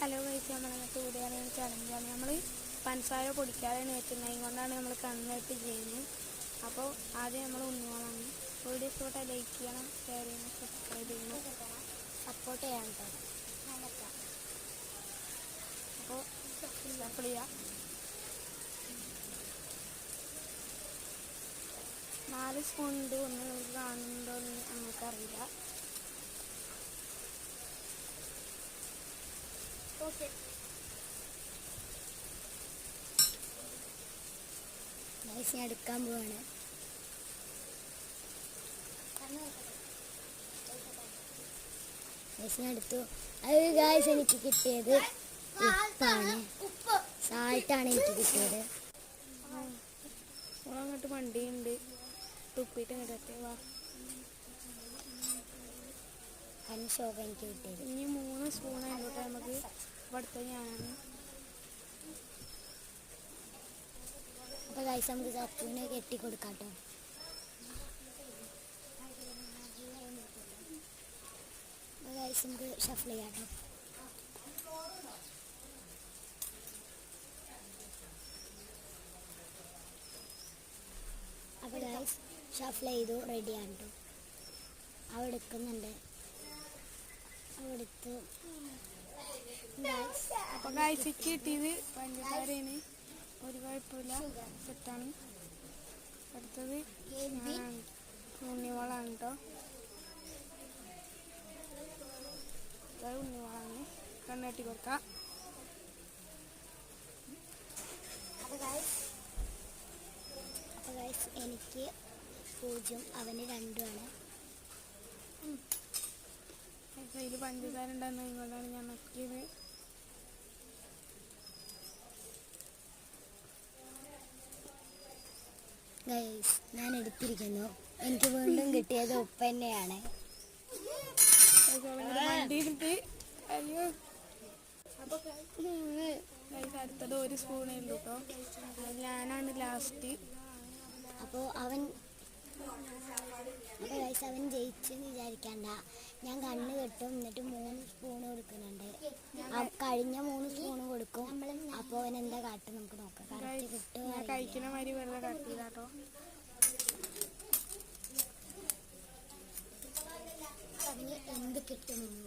Hello guys, നമ്മളങ്ങനത്തെ കൂടിയാണ് ചലഞ്ചാണ്. നമ്മൾ പഞ്ചസാര പൊടിക്കാതെയാണ് വെച്ചിട്ടുള്ളത്, അതുകൊണ്ടാണ് നമ്മൾ കണ്ണിട്ട് ചെയ്യുന്നത്. അപ്പോൾ ആദ്യം നമ്മൾ ഉണ്ണിയോളാണ്. വീഡിയോ ഇഷ്ടപ്പെട്ടാൽ ലൈക്ക് ചെയ്യണം, ഷെയർ ചെയ്യണം, സബ്സ്ക്രൈബ് ചെയ്യണം, സപ്പോർട്ട് ചെയ്യാൻ കേട്ടോ. അപ്പോൾ സഫിൾ ചെയ്യാം. 4 സ്പൂൺ ഉണ്ട്. ഒന്ന് കാണുന്നുണ്ടോ എന്ന് നമുക്കറിയില്ല. ഓക്കെ, ഞാൻ എടുക്കാൻ പോവാണ്. ഞാൻ എടുത്തു. അത് ഗായ്സ് എനിക്ക് കിട്ടിയത് ഉപ്പാണ്, സാൾട്ടാണ് എനിക്ക് കിട്ടിയത്. അങ്ങോട്ട് വണ്ടിയുണ്ട്, തുപ്പിയിട്ട് ഇങ്ങോട്ടെ വാ. അതിന് ശോകം എനിക്ക് കിട്ടിയത്. ഇനി 3 സ്പൂൺ ആയിക്കോട്ടെ. നമുക്ക് ഇവിടുത്തെ ഞാനാണ്. അപ്പോൾ ഗായ്സ് നമുക്ക് സപ്പൂനെ കെട്ടിക്കൊടുക്കാം കേട്ടോ. ഗായ്സ് നമുക്ക് ഷഫിൾ ചെയ്യാം കേട്ടോ. അപ്പോൾ ഗായ്സ് ഷഫിൾ ചെയ്തു, റെഡിയാണ് കേട്ടോ. അവിടെ എടുക്കുന്നുണ്ട്, അവിടുത്ത്. അപ്പോൾ ഗായ്സ് കിട്ടിയത് പഞ്ചസാരയാണ്, ഒരു കുഴപ്പമില്ല, സെറ്റാണ്. അടുത്തത് ഉണ്ണിവളാണ് കേട്ടോ. ഉണ്ണിവളാണ്, കണ്ണെട്ടി കൊടുക്കാം. അപ്പോൾ ഗായ്സ് എനിക്ക് 0, അവന് 2 ആണ്. ഇതിൽ പഞ്ചസാര ഉണ്ടെന്ന് ഇങ്ങോട്ടാണ് ഞാൻ നോക്കിയത്. ഗൈസ് ഞാൻ എടുത്തിരിക്കുന്നു. എനിക്ക് വീണ്ടും കിട്ടിയത് ഉപ്പ് തന്നെയാണ്. അയ്യോ, അപ്പോൾ അടുത്തത് 1 സ്പൂണേ ഉള്ളൂ കേട്ടോ. ഞാനാണ് ലാസ്റ്റ്. അപ്പോൾ ഗൈസ് അവൻ ജയിച്ചെന്ന് വിചാരിക്കണ്ട. ഞാൻ കണ്ണ് കെട്ടും, എന്നിട്ട് 3 സ്പൂൺ കൊടുക്കുന്നുണ്ട്. കഴിഞ്ഞ 3 സ്പൂൺ കൊടുക്കും. അപ്പോൾ അവൻ എന്താ കാട്ടും നമുക്ക് നോക്കാം. കറക്റ്റ് കിട്ടും. കഴിക്കുന്ന മാതിരി വെറുതെ കട്ടില്ല കേട്ടോ. അവന് എന്ത് കിട്ടുമെന്ന്